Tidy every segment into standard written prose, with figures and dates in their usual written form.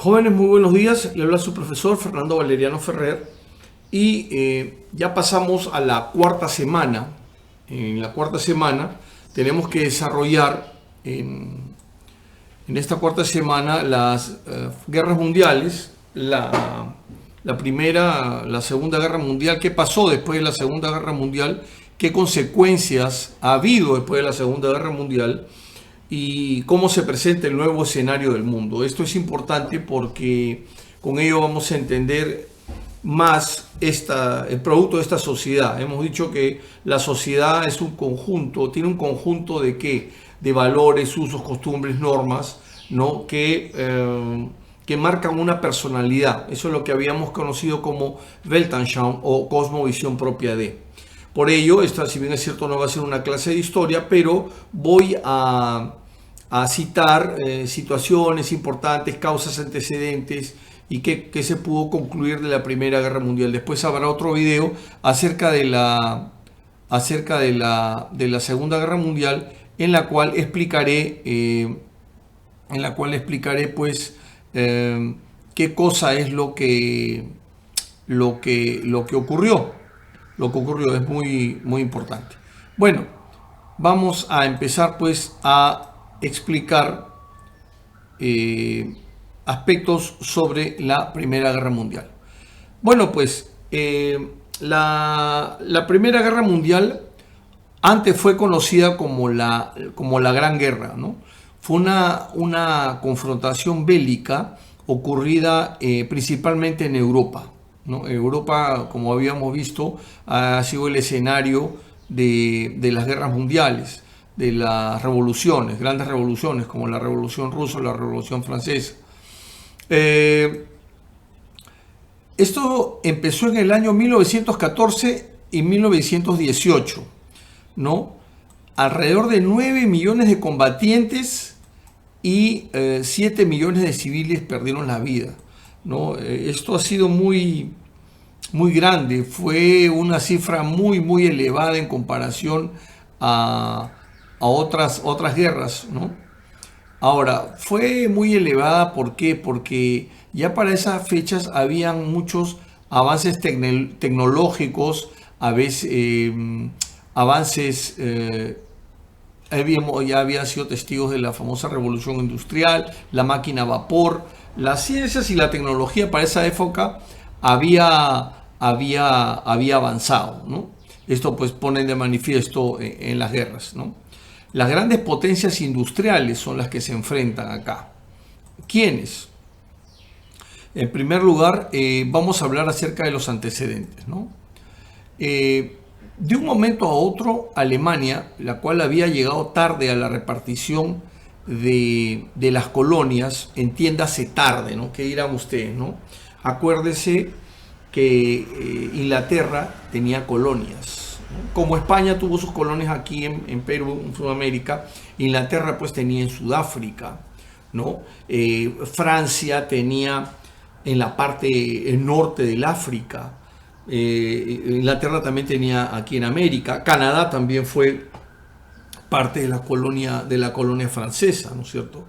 Jóvenes, muy buenos días. Le habla su profesor Fernando Valeriano Ferrer y ya pasamos a la cuarta semana. En la cuarta semana tenemos que desarrollar en esta cuarta semana las guerras mundiales, la primera, la Segunda Guerra Mundial, qué pasó después de la Segunda Guerra Mundial, qué consecuencias ha habido después de la Segunda Guerra Mundial y cómo se presenta el nuevo escenario del mundo. Esto es importante porque con ello vamos a entender más el producto de esta sociedad. Hemos dicho que la sociedad es un conjunto, tiene un conjunto de qué, de valores, usos, costumbres, normas, ¿no? Que marcan una personalidad. Eso es lo que habíamos conocido como Weltanschauung o cosmovisión propia de. Por ello, esta, si bien es cierto, no va a ser una clase de historia, pero voy a citar situaciones importantes, causas antecedentes y qué se pudo concluir de la Primera Guerra Mundial. Después habrá otro video acerca de la Segunda Guerra Mundial en la cual explicaré pues qué cosa es lo que ocurrió. Lo que ocurrió es muy importante. Bueno, vamos a empezar pues a explicar aspectos sobre la Primera Guerra Mundial. Bueno, pues la Primera Guerra Mundial antes fue conocida como la Gran Guerra, ¿no? Fue una confrontación bélica ocurrida principalmente en Europa, ¿no? Europa, como habíamos visto, ha sido el escenario de las guerras mundiales, de las revoluciones, grandes revoluciones como la Revolución Rusa o la Revolución Francesa. Esto empezó en el año 1914 y 1918, ¿no? Alrededor de 9 millones de combatientes y 7 millones de civiles perdieron la vida, ¿no? Esto ha sido muy grande, fue una cifra muy elevada en comparación a otras guerras, ¿no? Ahora, fue muy elevada, ¿por qué? Porque ya para esas fechas habían muchos avances tecnológicos, a veces avances, ya habían sido testigos de la famosa revolución industrial, la máquina a vapor, las ciencias y la tecnología para esa época había avanzado, ¿no? Esto pues pone de manifiesto en las guerras, ¿no? Las grandes potencias industriales son las que se enfrentan acá. ¿Quiénes? En primer lugar, vamos a hablar acerca de los antecedentes, ¿no? De un momento a otro, Alemania, la cual había llegado tarde a la repartición de las colonias, entiéndase tarde, ¿no? ¿Qué dirán ustedes, no? Acuérdese que Inglaterra tenía colonias. Como España tuvo sus colonias aquí en Perú, en Sudamérica, Inglaterra pues tenía en Sudáfrica, ¿no? Francia tenía en la parte norte del África, Inglaterra también tenía aquí en América, Canadá también fue parte de la colonia francesa, ¿no es cierto?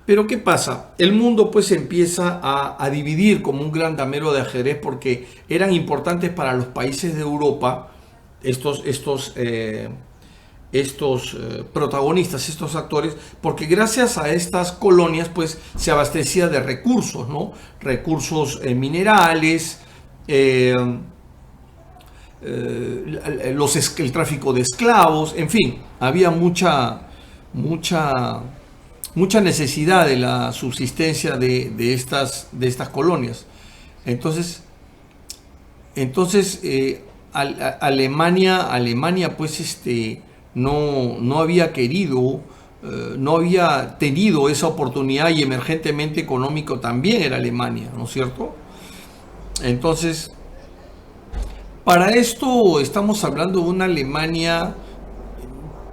Pero ¿qué pasa? El mundo pues empieza a dividir como un gran tablero de ajedrez porque eran importantes para los países de Europa estos protagonistas, estos actores, porque gracias a estas colonias pues se abastecía de recursos, ¿no? Recursos minerales, el tráfico de esclavos, en fin, había mucha necesidad de la subsistencia de estas colonias. Entonces Alemania pues no había querido, no había tenido esa oportunidad, y emergentemente económico también era Alemania, ¿no es cierto? Entonces, para esto estamos hablando de una Alemania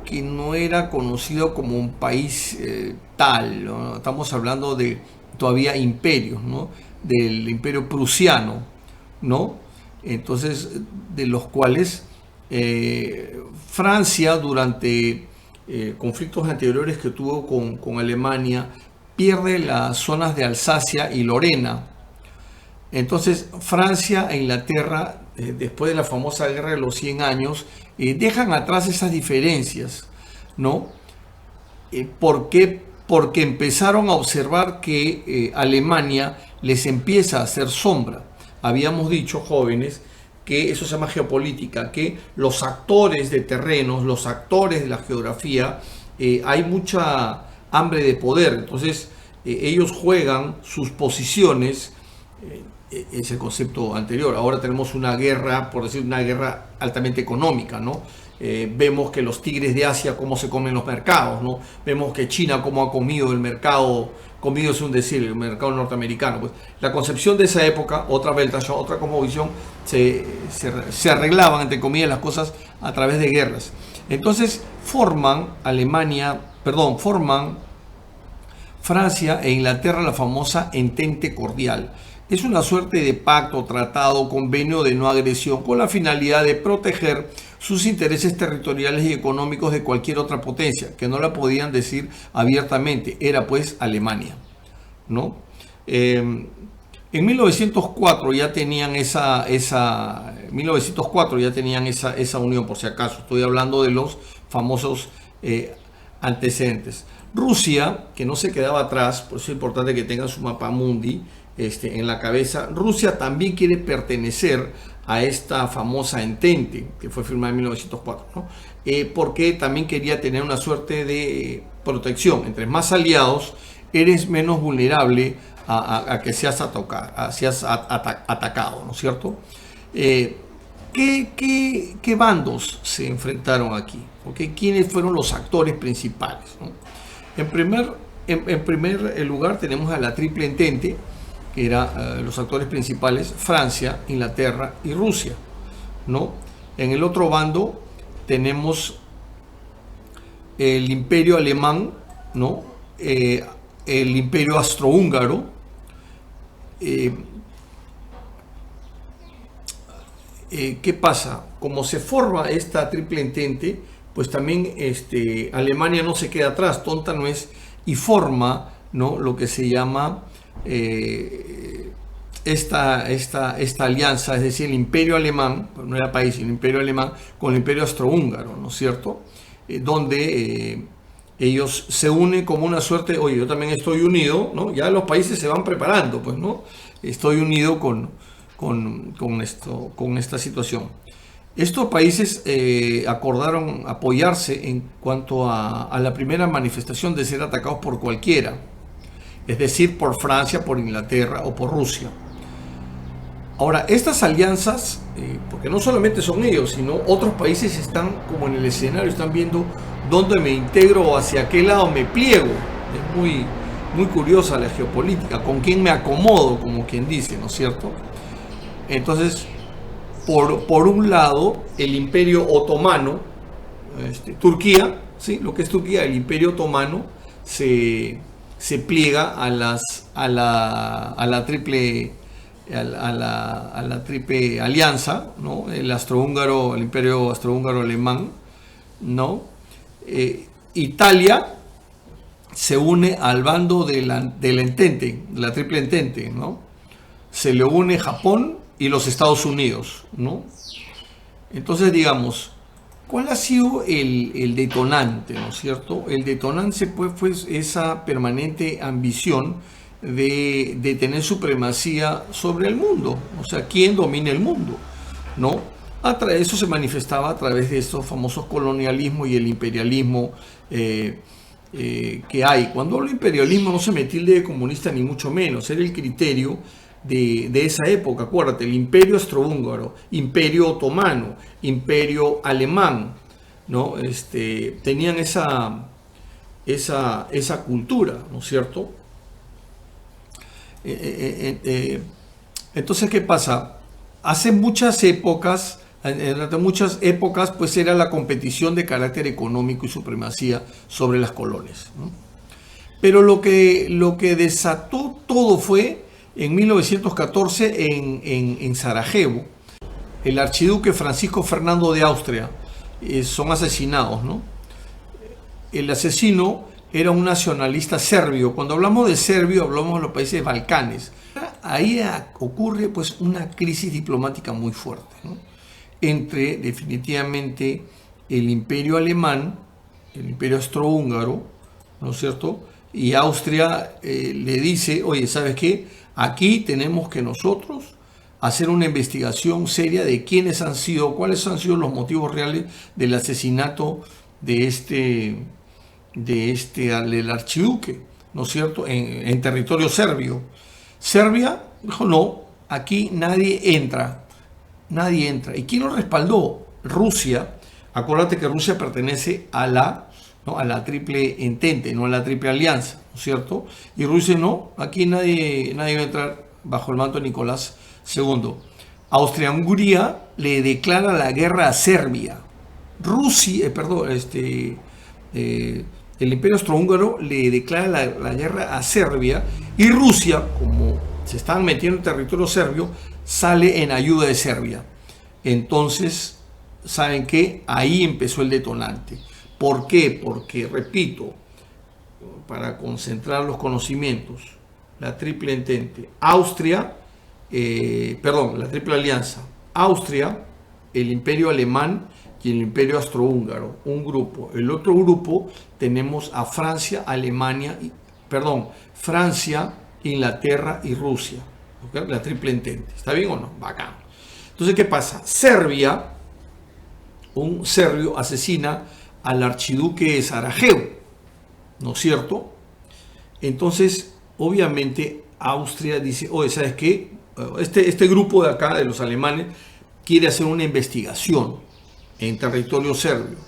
que no era conocido como un país tal, ¿no? Estamos hablando de todavía imperios, ¿no? Del imperio prusiano, ¿no? Entonces, de los cuales Francia, durante conflictos anteriores que tuvo con Alemania, pierde las zonas de Alsacia y Lorena. Entonces Francia e Inglaterra, después de la famosa guerra de los 100 años, dejan atrás esas diferencias, ¿no? ¿Por qué? Porque empezaron a observar que Alemania les empieza a hacer sombra. Habíamos dicho, jóvenes, que eso se llama geopolítica, que los actores de terrenos, los actores de la geografía, hay mucha hambre de poder. Entonces ellos juegan sus posiciones, es el concepto anterior. Ahora tenemos una guerra, por decir, una guerra altamente económica, ¿no? Vemos que los tigres de Asia cómo se comen los mercados, ¿no? Vemos que China cómo ha comido el mercado, comido es un decir, el mercado norteamericano. Pues la concepción de esa época, otra Weltanschauung, otra cosmovisión, se arreglaban, entre comillas, las cosas a través de guerras. Entonces forman Francia e Inglaterra la famosa Entente Cordial. Es una suerte de pacto, tratado, convenio de no agresión con la finalidad de proteger sus intereses territoriales y económicos de cualquier otra potencia, que no la podían decir abiertamente, era pues Alemania, ¿no? En 1904 ya tenían esa unión, por si acaso. Estoy hablando de los famosos antecedentes. Rusia, que no se quedaba atrás, por eso es importante que tengan su mapa mundi en la cabeza. Rusia también quiere pertenecer a esta famosa entente que fue firmada en 1904, ¿no? Porque también quería tener una suerte de protección. Entre más aliados, eres menos vulnerable a que seas atacado, ¿no es cierto? ¿Qué bandos se enfrentaron aquí? ¿Okay? ¿Quiénes fueron los actores principales, ¿no? En primer lugar tenemos a la Triple Entente, que eran los actores principales, Francia, Inglaterra y Rusia, ¿no? En el otro bando tenemos el Imperio Alemán, ¿no? El Imperio Austrohúngaro, ¿qué pasa? Como se forma esta Triple Entente, pues también Alemania no se queda atrás, tonta no es, y forma, ¿no?, lo que se llama esta alianza, es decir, el Imperio Alemán, no era país, el Imperio Alemán con el Imperio Austrohúngaro, ¿no es cierto? Donde ellos se unen como una suerte, oye, yo también estoy unido, ¿no? Ya los países se van preparando, pues, ¿no? Estoy unido con esta situación. Estos países acordaron apoyarse en cuanto a la primera manifestación de ser atacados por cualquiera, es decir, por Francia, por Inglaterra o por Rusia. Ahora, estas alianzas, porque no solamente son ellos, sino otros países están como en el escenario, están viendo dónde me integro o hacia qué lado me pliego. Es muy, muy curiosa la geopolítica, con quién me acomodo, como quien dice, ¿no es cierto? Entonces, por un lado, el Imperio Otomano, Turquía, ¿sí? Lo que es Turquía, el Imperio Otomano, se pliega a la triple alianza, ¿no? El Imperio Austrohúngaro Alemán, ¿no? Italia se une al bando de la Entente, de la Triple Entente, ¿no? Se le une Japón y los Estados Unidos, ¿no? Entonces, digamos, ¿cuál ha sido el detonante, ¿no es cierto? El detonante fue esa permanente ambición de tener supremacía sobre el mundo, o sea, ¿quién domina el mundo?, ¿no? Eso se manifestaba a través de estos famosos colonialismos y el imperialismo que hay. Cuando hablo de imperialismo no se me tilde de comunista ni mucho menos, era el criterio de esa época. Acuérdate, el Imperio Austrohúngaro, Imperio Otomano, Imperio Alemán, ¿no? Tenían esa cultura, ¿no es cierto? Entonces, ¿qué pasa? Hace muchas épocas, pues era la competición de carácter económico y supremacía sobre las colonias, ¿no? Pero lo que desató todo fue en 1914 en Sarajevo. El archiduque Francisco Fernando de Austria son asesinados, ¿no? El asesino era un nacionalista serbio. Cuando hablamos de serbio, hablamos de los países Balcanes. Ahí ocurre pues una crisis diplomática muy fuerte, ¿no? Entre definitivamente el imperio alemán, el imperio austrohúngaro, ¿no es cierto? Y Austria le dice, oye, ¿sabes qué? Aquí tenemos que nosotros hacer una investigación seria de quiénes han sido, cuáles han sido los motivos reales del asesinato del archiduque, ¿no es cierto?, en territorio serbio. Serbia dijo, no, aquí nadie entra. ¿Y quién lo respaldó? Rusia. Acuérdate que Rusia pertenece a la Triple Entente, no a la Triple Alianza, ¿no es cierto? Y Rusia no, aquí nadie va a entrar bajo el manto de Nicolás II. Austria-Hungría le declara la guerra a Serbia. El imperio austrohúngaro le declara la guerra a Serbia, y Rusia, como se están metiendo en territorio serbio, sale en ayuda de Serbia. Entonces, ¿saben qué? Ahí empezó el detonante. ¿Por qué? Porque, repito, para concentrar los conocimientos, la Triple Entente, la Triple Alianza, Austria, el Imperio Alemán y el Imperio Austrohúngaro, un grupo. El otro grupo tenemos a Francia, Francia, Inglaterra y Rusia, ¿okay? La Triple Entente. ¿Está bien o no? Bacán. Entonces, ¿qué pasa? Un serbio asesina al archiduque de Sarajevo, ¿no es cierto? Entonces, obviamente, Austria dice, oye, ¿sabes qué? Este grupo de acá, de los alemanes, quiere hacer una investigación en territorio serbio.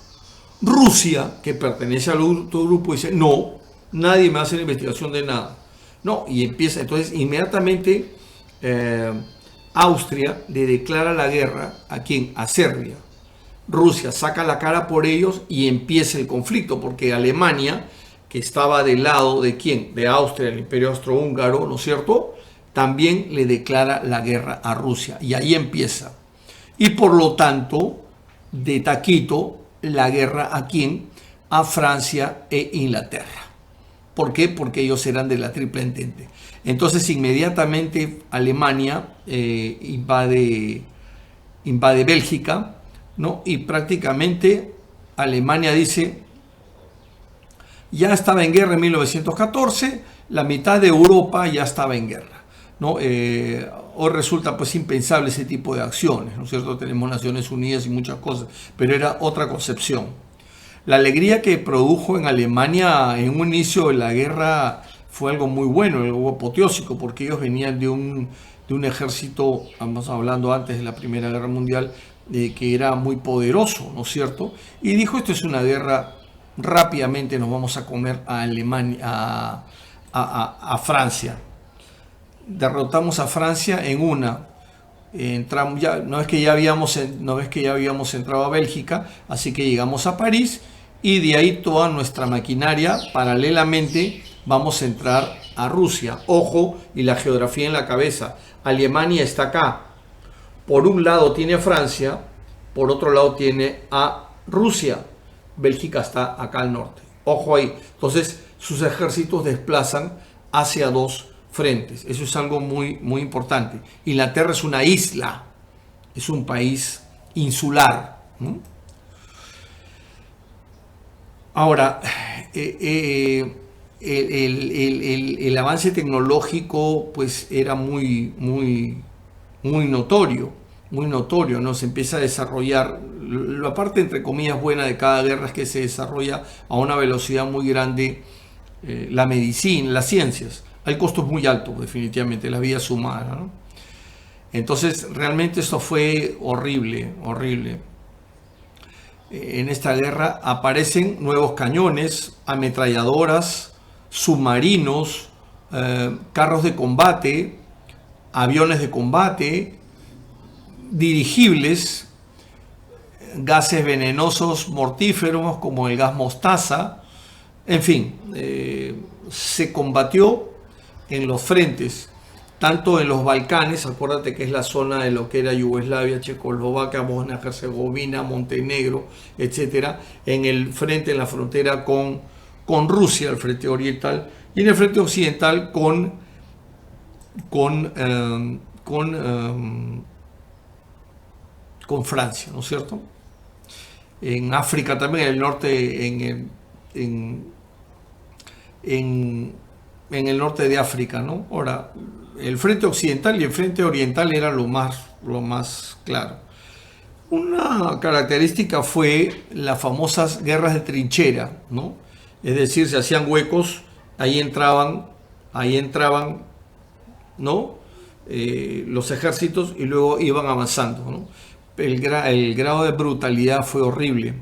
Rusia, que pertenece al otro grupo, dice, no, nadie me hace la investigación de nada. No, y empieza, entonces, inmediatamente, Austria le declara la guerra ¿a quién? A Serbia. Rusia saca la cara por ellos y empieza el conflicto, porque Alemania, que estaba del lado de ¿quién? De Austria, el imperio austrohúngaro, ¿no es cierto?, también le declara la guerra a Rusia, y ahí empieza. Y por lo tanto, de taquito, la guerra ¿a quién? A Francia e Inglaterra. ¿Por qué? Porque ellos eran de la Triple Entente. Entonces, inmediatamente Alemania invade Bélgica, ¿no? Y prácticamente Alemania dice, ya estaba en guerra en 1914, la mitad de Europa ya estaba en guerra, ¿no? Hoy resulta pues impensable ese tipo de acciones, ¿no es cierto? Tenemos Naciones Unidas y muchas cosas, pero era otra concepción. La alegría que produjo en Alemania en un inicio de la guerra fue algo muy bueno, algo apoteósico, porque ellos venían de un ejército, estamos hablando antes de la Primera Guerra Mundial, que era muy poderoso, ¿no es cierto? Y dijo, esto es una guerra, rápidamente nos vamos a comer a Alemania, a Francia. Derrotamos a Francia en una. Entramos ya, no es que ya habíamos entrado a Bélgica, así que llegamos a París, y de ahí toda nuestra maquinaria paralelamente vamos a entrar a Rusia. Ojo, y la geografía en la cabeza. Alemania está acá. Por un lado tiene a Francia, por otro lado tiene a Rusia. Bélgica está acá al norte. Ojo ahí. Entonces, sus ejércitos desplazan hacia dos frentes. Eso es algo muy, muy importante. Inglaterra es una isla, es un país insular. Ahora, el avance tecnológico pues era muy notorio, ¿no? Se empieza a desarrollar, la parte entre comillas buena de cada guerra es que se desarrolla a una velocidad muy grande la medicina, las ciencias. Hay costos muy altos, definitivamente, las vidas humanas, ¿no? Entonces, realmente esto fue horrible. En esta guerra aparecen nuevos cañones, ametralladoras, submarinos, carros de combate, aviones de combate, dirigibles, gases venenosos mortíferos como el gas mostaza. En fin, se combatió en los frentes, tanto en los Balcanes, acuérdate que es la zona de lo que era Yugoslavia, Checoslovaquia, Bosnia-Herzegovina, Montenegro, etcétera, en el frente, en la frontera con con Rusia, el frente oriental, y en el frente occidental con, eh, con, eh, con Francia, ¿no es cierto? En África también, en el norte, en, en, en el norte de África, ¿no? Ahora, el frente occidental y el frente oriental era lo más claro. Una característica fue las famosas guerras de trinchera, ¿no? Es decir, se hacían huecos, ahí entraban, ¿no? Los ejércitos y luego iban avanzando, ¿no? El grado de brutalidad fue horrible.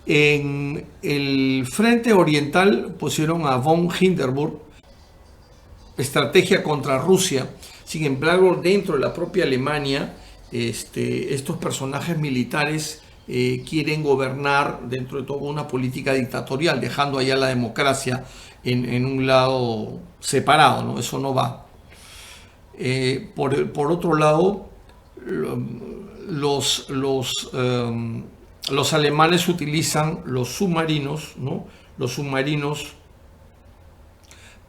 En el frente oriental pusieron a von Hindenburg, estrategia contra Rusia. Sin embargo, dentro de la propia Alemania, estos personajes militares quieren gobernar dentro de toda una política dictatorial, dejando allá la democracia en un lado separado, ¿no? Eso no va. Por otro lado, los alemanes utilizan los submarinos, ¿no? Los submarinos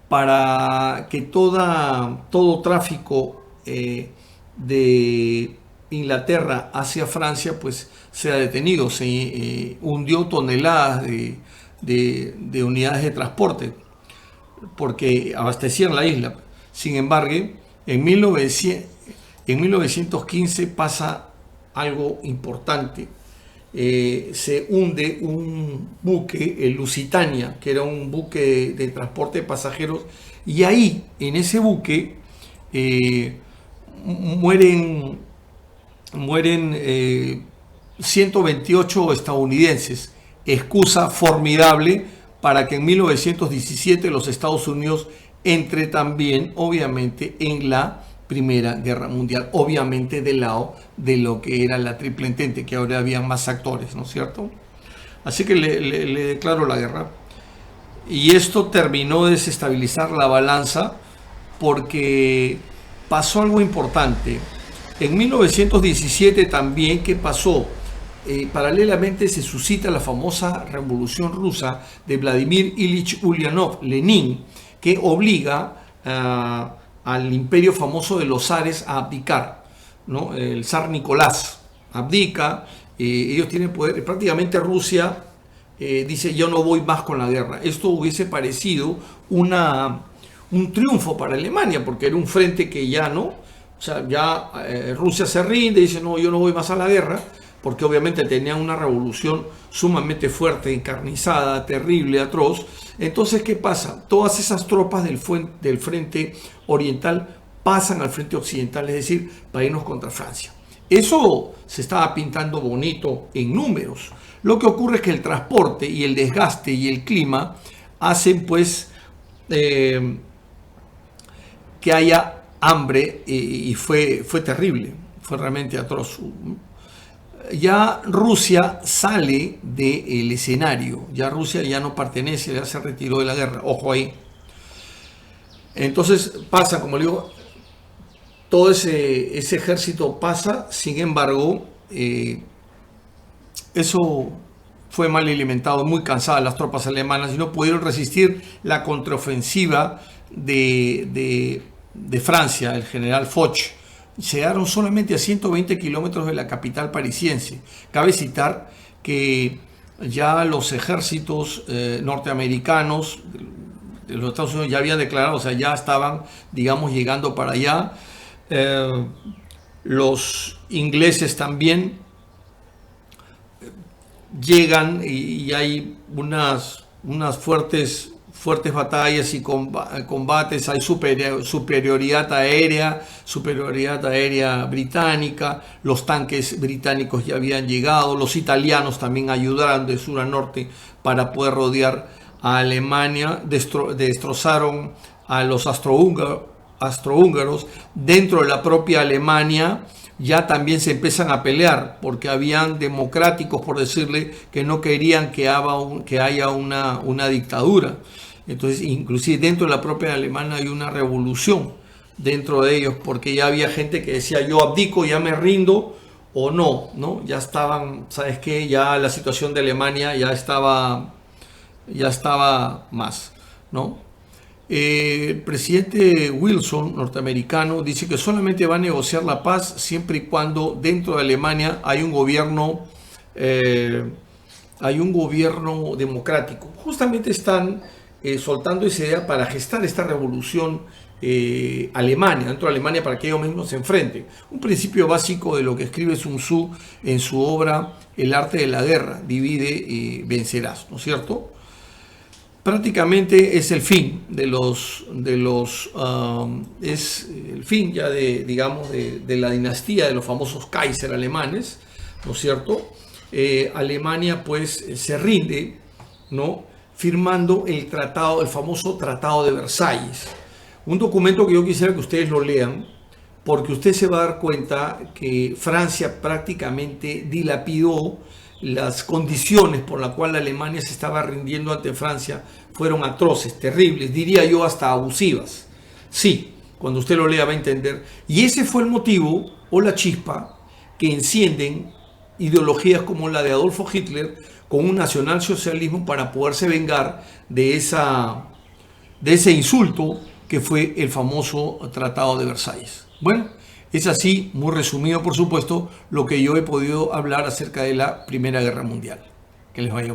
para que todo tráfico de Inglaterra hacia Francia pues sea detenido. Se hundió toneladas de unidades de transporte porque abastecían la isla. Sin embargo, en 1915 pasa algo importante. Se hunde un buque, el Lusitania, que era un buque de transporte de pasajeros, y ahí, en ese buque, mueren 128 estadounidenses. Excusa formidable para que en 1917 los Estados Unidos entre también, obviamente, en la Primera Guerra Mundial, obviamente del lado de lo que era la Triple Entente, que ahora había más actores, ¿no es cierto? Así que le declaro la guerra. Y esto terminó de desestabilizar la balanza porque pasó algo importante. En 1917 también, ¿qué pasó? Paralelamente se suscita la famosa Revolución Rusa de Vladimir Ilich Ulyanov, Lenin, que obliga al imperio famoso de los zares a abdicar, ¿no? El zar Nicolás abdica, ellos tienen poder, prácticamente Rusia dice yo no voy más con la guerra. Esto hubiese parecido un triunfo para Alemania, porque era un frente que ya no, o sea, ya Rusia se rinde y dice no, yo no voy más a la guerra, porque obviamente tenían una revolución sumamente fuerte, encarnizada, terrible, atroz. Entonces, ¿qué pasa? Todas esas tropas del frente oriental pasan al frente occidental, es decir, para irnos contra Francia. Eso se estaba pintando bonito en números. Lo que ocurre es que el transporte y el desgaste y el clima hacen pues que haya hambre y fue terrible, fue realmente atroz. Ya Rusia sale del escenario, ya Rusia ya no pertenece, ya se retiró de la guerra, ojo ahí. Entonces pasa, como le digo, todo ese ejército pasa, sin embargo, eso fue mal alimentado, muy cansadas las tropas alemanas y no pudieron resistir la contraofensiva de Francia, el general Foch. Llegaron solamente a 120 kilómetros de la capital parisiense. Cabe citar que ya los ejércitos norteamericanos de los Estados Unidos ya habían declarado, o sea, ya estaban, digamos, llegando para allá. Los ingleses también llegan y hay unas fuertes batallas y combates, hay superioridad aérea británica, los tanques británicos ya habían llegado, los italianos también ayudaron de sur a norte para poder rodear a Alemania, destrozaron a los astrohúngaros. Dentro de la propia Alemania ya también se empiezan a pelear porque habían democráticos, por decirle, que no querían que haya una dictadura. Entonces, inclusive dentro de la propia Alemania hay una revolución dentro de ellos, porque ya había gente que decía yo abdico, ya me rindo o no, ¿no? Ya estaban, ¿sabes qué? Ya la situación de Alemania ya estaba ya estaba más, ¿no? El presidente Wilson, norteamericano, dice que solamente va a negociar la paz siempre y cuando dentro de Alemania hay un gobierno democrático. Justamente están soltando esa idea para gestar esta revolución Alemania, dentro de Alemania, para que ellos mismos se enfrenten. Un principio básico de lo que escribe Sun Tzu en su obra El arte de la guerra: divide y vencerás, ¿no es cierto? Prácticamente es el fin es el fin ya digamos, de la dinastía de los famosos Kaiser alemanes, ¿no es cierto? Alemania pues se rinde, ¿no? Firmando el famoso Tratado de Versalles, un documento que yo quisiera que ustedes lo lean, porque usted se va a dar cuenta que Francia prácticamente dilapidó las condiciones por las cuales Alemania se estaba rindiendo ante Francia. Fueron atroces, terribles, diría yo hasta abusivas. Sí, cuando usted lo lea va a entender. Y ese fue el motivo o la chispa que encienden ideologías como la de Adolfo Hitler con un nacionalsocialismo para poderse vengar de ese insulto que fue el famoso Tratado de Versalles. Bueno, es así, muy resumido por supuesto, lo que yo he podido hablar acerca de la Primera Guerra Mundial. Que les vaya